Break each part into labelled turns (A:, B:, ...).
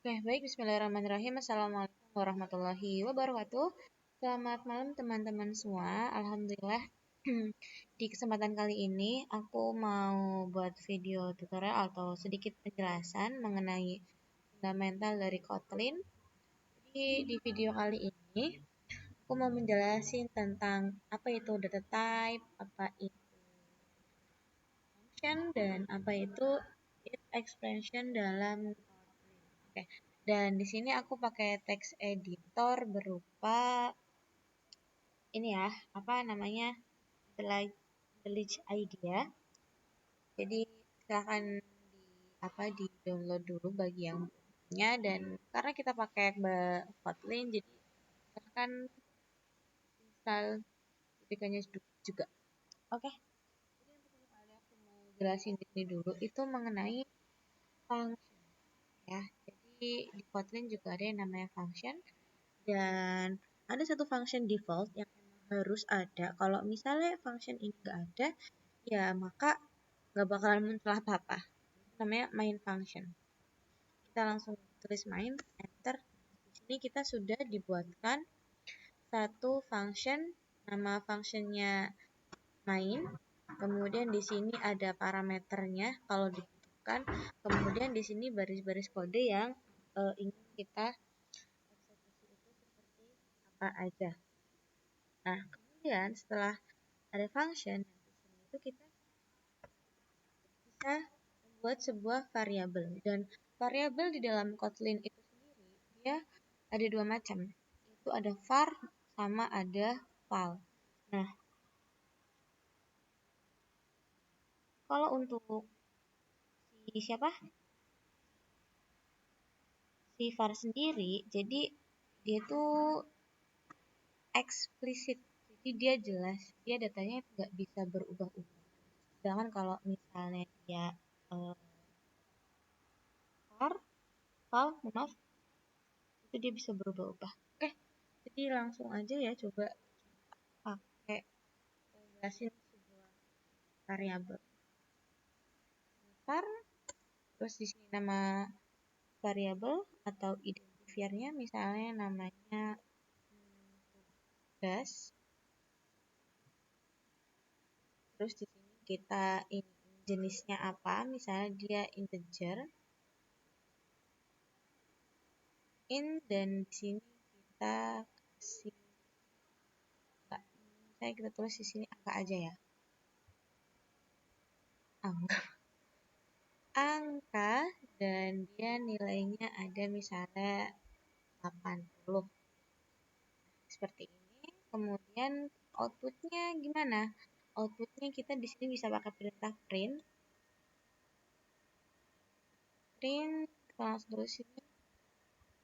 A: Oke, baik. Bismillahirrahmanirrahim. Assalamualaikum warahmatullahi wabarakatuh. Selamat malam teman-teman semua. Alhamdulillah, di kesempatan kali ini aku mau buat video tutorial atau sedikit penjelasan mengenai fundamental dari Kotlin. Jadi di video kali ini aku mau menjelasin tentang apa itu data type, apa itu function, dan apa itu if expression dalam Kotlin. Oke. Dan di sini aku pakai text editor berupa ini ya, apa namanya? IntelliJ IDEA. Jadi silahkan di download dulu bagi yang punya, dan karena kita pakai Kotlin jadi silahkan install aplikasinya juga. Oke. Jadi untuk pertama kali aku mau jelasin di sini dulu itu mengenai function ya. Jadi di Kotlin juga ada yang namanya function, dan ada satu function default yang emang harus ada. Kalau misalnya function ini nggak ada, ya maka nggak bakalan muncul apa-apa. Itu namanya main function. Kita langsung tulis main, enter. Di sini kita sudah dibuatkan satu function, nama functionnya main. Kemudian di sini ada parameternya kalau dibutuhkan. Kemudian di sini baris-baris kode yang ingin kita eksekusi itu seperti apa aja. Nah, kemudian setelah ada function, di sini itu kita bisa membuat sebuah variabel. Dan variabel di dalam Kotlin itu sendiri, dia ada dua macam. Itu ada var sama ada val. Nah, kalau untuk si var sendiri, jadi dia tuh eksplisit. Jadi dia jelas, dia datanya nggak bisa berubah-ubah. Sedangkan kalau misalnya dia var, maaf, itu dia bisa berubah-ubah. Oke, jadi langsung aja ya coba pakai jelasin sebuah variabel. Var, terus di sini nama variabel atau identifiernya misalnya namanya tugas. Terus di sini kita ini jenisnya apa, misalnya dia integer. Dan di sini kita kasih angka. Misalnya kita tulis di sini angka aja ya. Angka dan dia nilainya ada misalnya 80. Seperti ini. Kemudian outputnya gimana? Outputnya kita di sini bisa pakai perintah print. Print, kita langsung tulis sini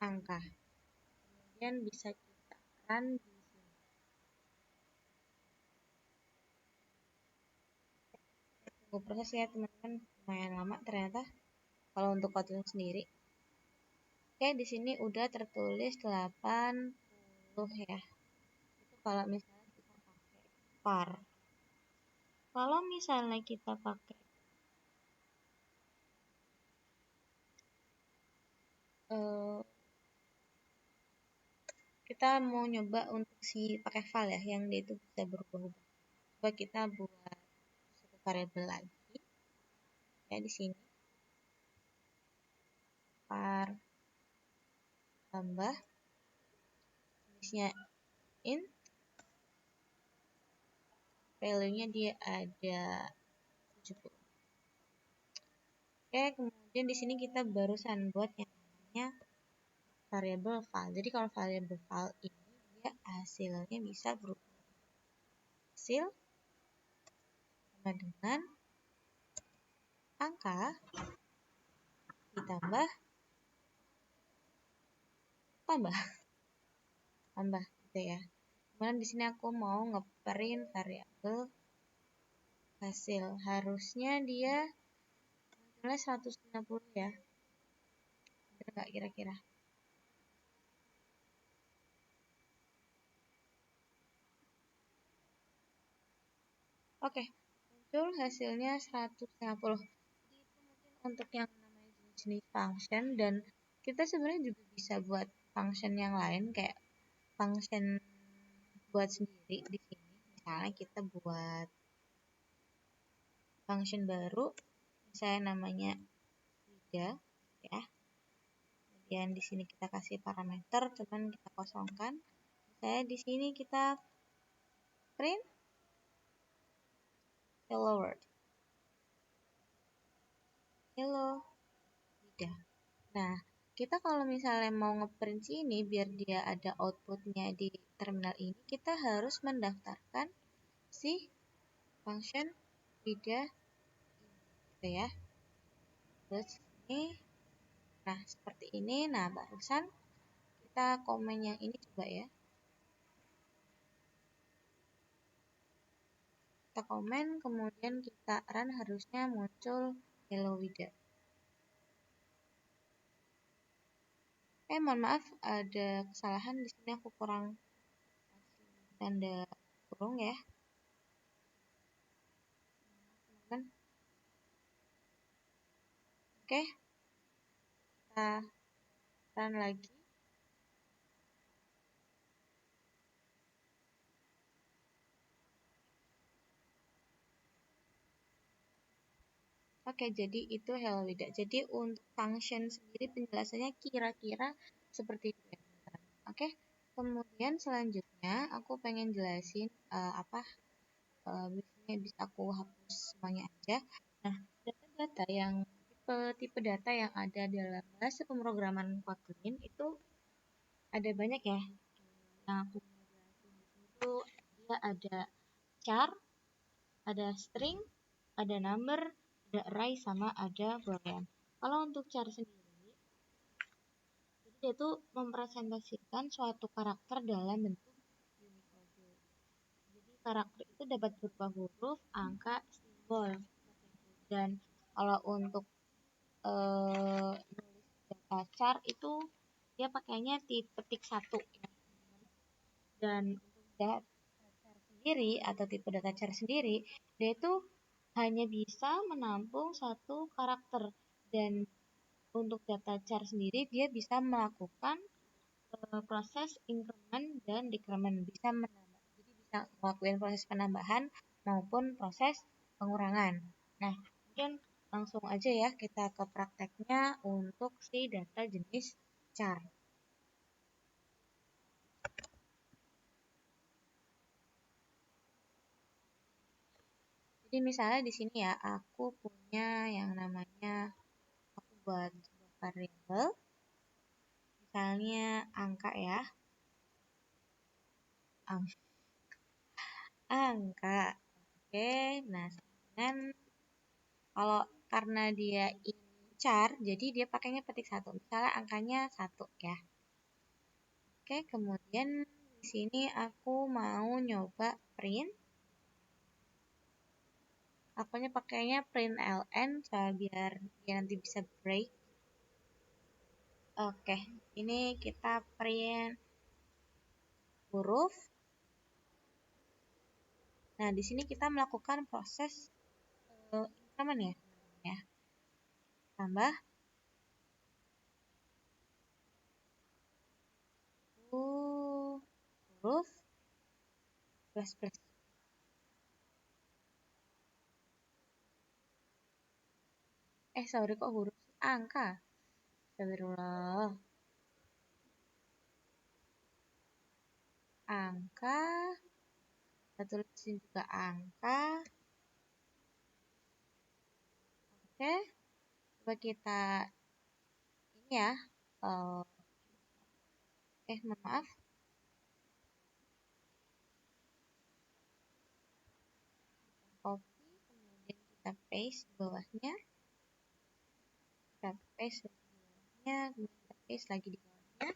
A: angka. Kemudian bisa kita run di sini. Tunggu proses ya teman-teman, lumayan lama ternyata kalau untuk Kotlin sendiri. Oke, di sini udah tertulis 80 ya. Itu kalau misalnya kita pakai var. Kalau misalnya kita pakai kita mau nyoba untuk si pakai val ya, yang dia itu bisa berubah-ubah. Coba kita buat satu variabel lagi ya di sini, var tambah jenisnya int, value-nya dia ada 70. Oke, kemudian di sini kita barusan buat yang namanya variabel val. Jadi kalau variabel val ini dia hasilnya bisa berubah. Hasil sama dengan angka ditambah tambah gitu ya. Kemudian di sini aku mau ngeprint variabel hasil. Harusnya dia munculnya 150 ya. Benar nggak kira-kira? Oke, muncul hasilnya 150. Jadi itu mungkin untuk yang namanya jenis function, dan Kita sebenarnya juga bisa buat function yang lain, kayak function buat sendiri di sini. Misalnya kita buat function baru, misalnya namanya Wida, ya. Kemudian di sini kita kasih parameter, cuman kita kosongkan. Misalnya di sini kita print hello world, hello Wida. Nah, kita kalau misalnya mau ngeprint sini biar dia ada outputnya di terminal ini, kita harus mendaftarkan si function Wida gitu ya. Terus ini, nah seperti ini. Nah, barusan kita komen yang ini coba ya. Kita komen, kemudian kita run, harusnya muncul hello Wida. Mohon maaf, ada kesalahan di sini, aku kurang kasih tanda kurung ya. Teman-teman. Oke, kita run lagi. Oke, jadi itu hello Wida. Jadi untuk function sendiri penjelasannya kira-kira seperti itu ya, teman-teman. Oke, kemudian selanjutnya aku pengen jelasin biasanya bisa aku hapus semuanya aja. Nah, data-data yang tipe data yang ada dalam bahasa pemrograman Kotlin itu ada banyak ya. Yang aku mau jelasin di sini tuh dia ada char, ada string, ada number, ada array, sama ada boolean. Kalau untuk char sendiri, jadi dia tuh mempresentasikan suatu karakter dalam bentuk Unicode. Jadi karakter itu dapat berupa huruf, angka, simbol, seperti itu. Dan kalau untuk nulis data char itu dia pakainya petik satu ya. Dan untuk data char sendiri atau tipe data char sendiri, dia itu hanya bisa menampung satu karakter. Dan untuk data char sendiri dia bisa melakukan proses increment dan decrement, bisa menambah. Jadi bisa melakukan proses penambahan maupun proses pengurangan. Nah, kemudian langsung aja ya kita ke prakteknya untuk si data jenis char. Jadi misalnya di sini ya, aku punya yang namanya, aku buat sebuah variabel, misalnya angka ya, angka. Oke, nah dengan kalau karena dia ini char, jadi dia pakainya petik satu. Misalnya angkanya 1 ya. Oke, kemudian di sini aku mau nyoba print. Akunya pakainya print ln biar dia nanti bisa break. Oke, ini kita print huruf. Nah, di sini kita melakukan proses increment ya, teman-teman ya. Tambah huruf plus plus. Sorry, kok huruf sih? Angka. Astagfirullah. Angka. Kita tulisin juga angka. Oke. Coba kita ini ya. Mohon maaf. Copy, kemudian kita paste di bawahnya. Kita paste di bawahnya, kemudian kita paste lagi di bawahnya.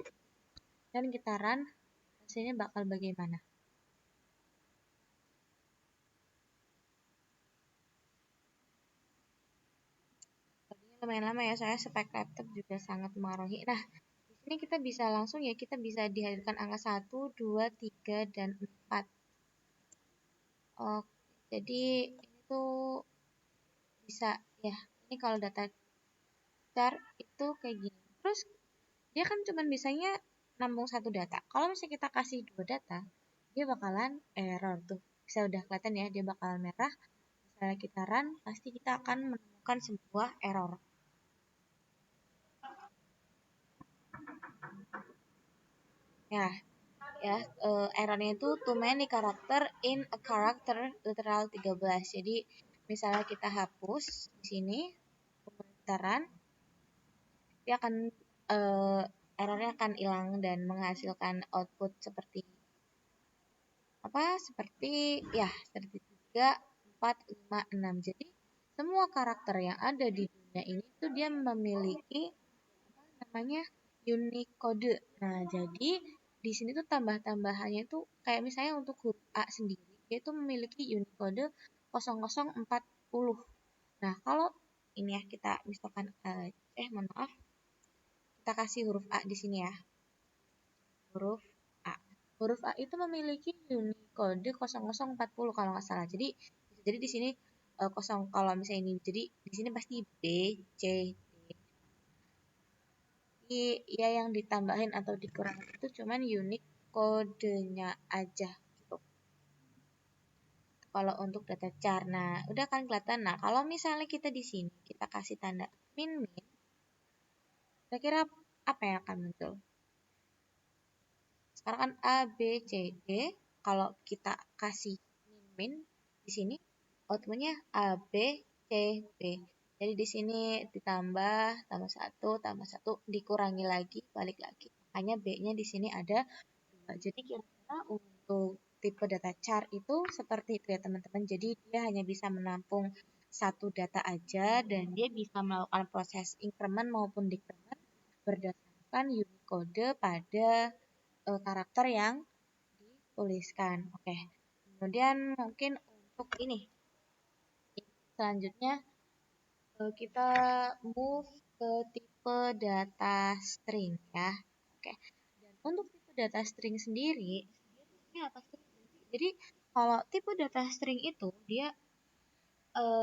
A: Dan kita run. Hasilnya bakal bagaimana? Lumayan lama ya, saya spek laptop juga sangat mempengaruhi. Nah, di sini kita bisa langsung ya, kita bisa dihadirkan angka 1, 2, 3, dan 4. Oke, jadi ini tuh bisa ya. Ini kalau data char itu kayak gini. Terus dia kan cuma bisanya nampung satu data. Kalau misalnya kita kasih dua data, dia bakalan error tuh. Bisa udah kelihatan ya, dia bakalan merah. Misalnya kita run, pasti kita akan menemukan sebuah error. Ya, errornya itu too many character in a character literal 13. Jadi misalnya kita hapus di sini, kemudian dia akan errornya akan hilang dan menghasilkan output seperti apa? Seperti ya, seperti 3, 4, 5, 6. Jadi semua karakter yang ada di dunia ini tuh dia memiliki namanya Unicode. Nah, jadi di sini tuh tambah-tambahannya itu kayak misalnya untuk huruf A sendiri, dia itu memiliki Unicode 0040. Nah, kalau ini ya kita misalkan mohon maaf, kita kasih huruf A di sini ya. Huruf A. Huruf A itu memiliki Unicode 0040 kalau nggak salah. Jadi di sini kosong kalau misalnya ini jadi di sini pasti B, C, D. Ya yang ditambahin atau dikurangin itu cuman unik kodenya aja gitu. Kalau untuk data char, nah udah kan kelihatan. Nah kalau misalnya kita di sini kita kasih tanda min min, kira-kira apa yang akan muncul? Sekarang kan A, B, C, D. Kalau kita kasih min min di sini, outputnya A, B, C, B. Jadi di sini ditambah, tambah satu, dikurangi lagi, balik lagi. Makanya B-nya di sini ada 2. Jadi kira-kira untuk tipe data char itu seperti itu ya teman-teman. Jadi dia hanya bisa menampung satu data aja dan dia bisa melakukan proses increment maupun decrement berdasarkan Unicode pada karakter yang dituliskan. Oke. Kemudian mungkin untuk ini selanjutnya kita move ke tipe data string ya. Oke. Dan untuk tipe data string sendiri, ini apa sih? Jadi kalau tipe data string itu dia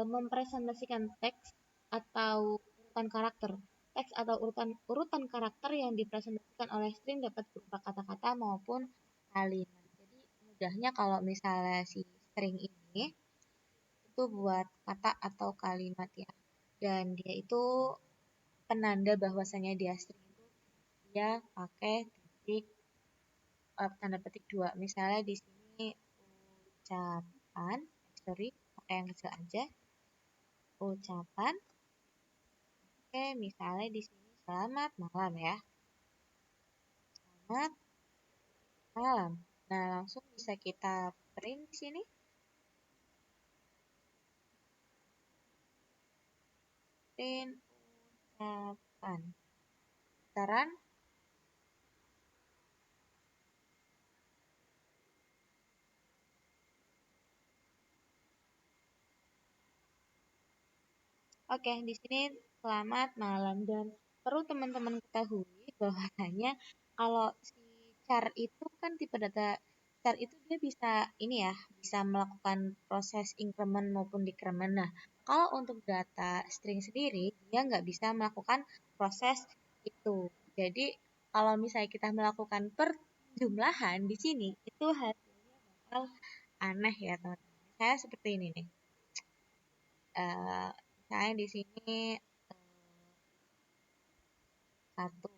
A: mempresentasikan teks atau urutan karakter. Teks atau urutan karakter yang dipresentasikan oleh string dapat berupa kata-kata maupun kalimat. Jadi mudahnya kalau misalnya si string ini itu buat kata atau kalimat ya. Dan dia itu penanda bahwasanya dia string itu dia pakai titik tanda petik 2. Misalnya di sini ucapan, sorry, pakai yang kecil aja. Ucapan. Oke, misalnya di sini selamat malam ya. Selamat malam. Nah, langsung bisa kita print di sini. Print ucapan. Sekarang oke, di sini selamat malam dan perlu teman-teman ketahui bahwasanya kalau si char itu kan tipe data char itu dia bisa ini ya, bisa melakukan proses increment maupun decrement. Nah, kalau untuk data string sendiri dia nggak bisa melakukan proses itu. Jadi kalau misalnya kita melakukan perjumlahan di sini itu hasilnya bakal aneh ya teman-teman. Saya seperti ini nih. Misalnya di sini satu.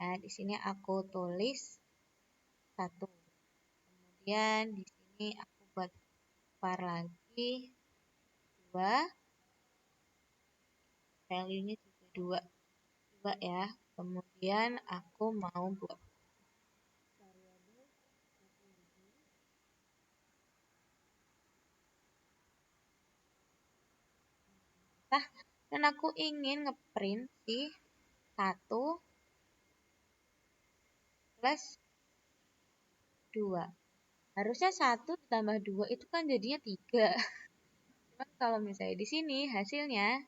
A: Nah, di sini aku tulis satu. Kemudian di sini aku buat var lagi dua. Value-nya juga dua. Dua ya. Kemudian aku mau buat variabel nah, dan aku ingin ngeprint si satu plus dua. Harusnya satu ditambah dua itu kan jadinya tiga. Cuman kalau misalnya di sini hasilnya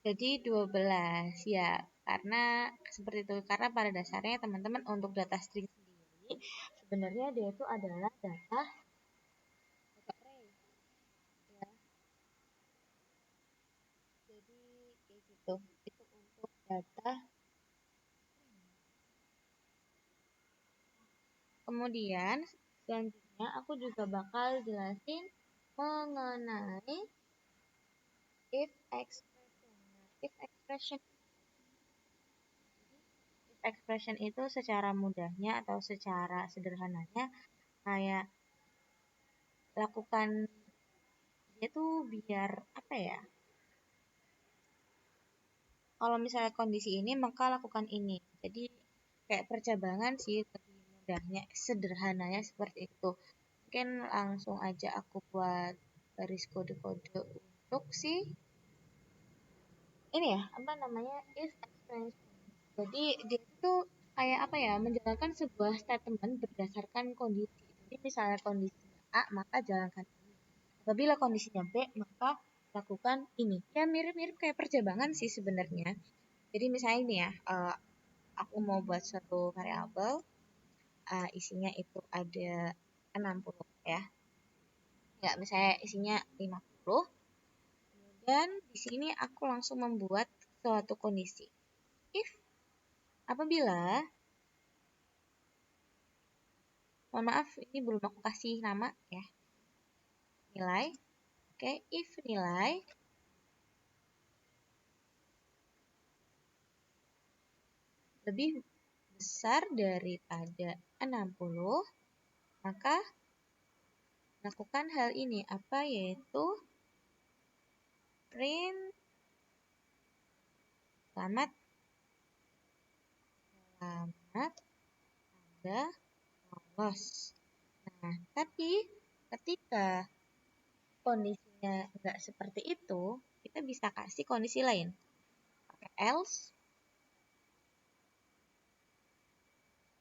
A: jadi 12 ya. Karena seperti itu. Karena pada dasarnya teman-teman untuk data string sendiri sebenarnya dia itu adalah data array. data. Kemudian selanjutnya aku juga bakal jelasin mengenai if expression. Nah, if expression itu secara mudahnya atau secara sederhananya kayak lakukan dia tuh biar apa ya? Kalau misalnya kondisi ini maka lakukan ini. Jadi kayak percabangan sih lebih mudahnya, sederhananya seperti itu. Mungkin langsung aja aku buat garis kode-kode untuk si ini ya, apa namanya? If expression. Jadi dia itu kayak apa ya? Menjalankan sebuah statement berdasarkan kondisi. Jadi misalnya kondisinya A, maka jalankan ini. Apabila kondisinya B, maka lakukan ini. Ya mirip-mirip kayak percabangan sih sebenarnya. Jadi misalnya ini ya, aku mau buat suatu variabel, isinya itu ada 60 ya. Ya, misalnya isinya 50. Dan di sini aku langsung membuat suatu kondisi. If apabila, mohon maaf ini belum aku kasih nama ya, nilai. Oke, if nilai lebih besar daripada 60, maka lakukan hal ini apa yaitu print selamat selamat Anda lolos. Nah, tapi ketika kondisinya nggak seperti itu, kita bisa kasih kondisi lain. Pakai else.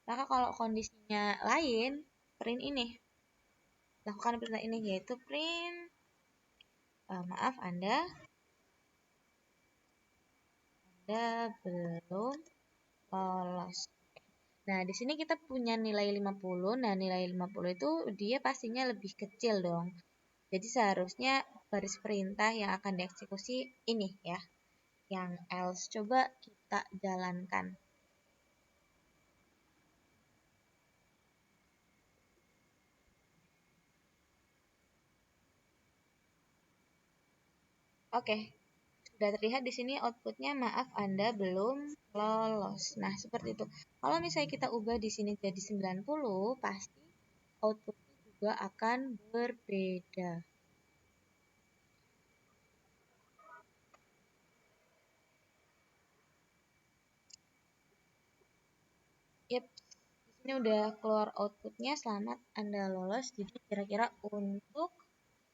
A: Maka kalau kondisinya lain, print ini. Lakukan perintah ini yaitu print. Maaf, Anda belum lolos. Nah, di sini kita punya nilai 50. Nah, nilai 50 itu dia pastinya lebih kecil dong. Jadi seharusnya baris perintah yang akan dieksekusi ini ya. Yang else. Coba kita jalankan. Oke, sudah terlihat di sini outputnya maaf Anda belum lolos. Nah, seperti itu. Kalau misalnya kita ubah di sini jadi 90, pasti outputnya juga akan berbeda. Yep, di sini udah keluar outputnya selamat Anda lolos. Jadi kira-kira untuk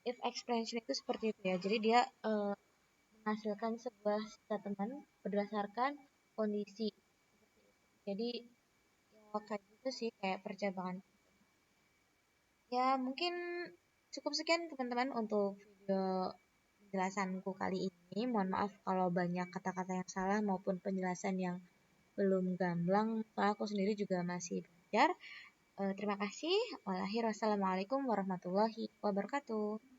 A: if expression itu seperti itu ya. Jadi dia menghasilkan sebuah statement berdasarkan kondisi. Jadi ya kayak gitu sih kayak percabangan. Ya mungkin cukup sekian teman-teman untuk video penjelasanku kali ini. Mohon maaf kalau banyak kata-kata yang salah maupun penjelasan yang belum gamblang. Soalnya aku sendiri juga masih belajar. Terima kasih. Wassalamualaikum warahmatullahi wabarakatuh.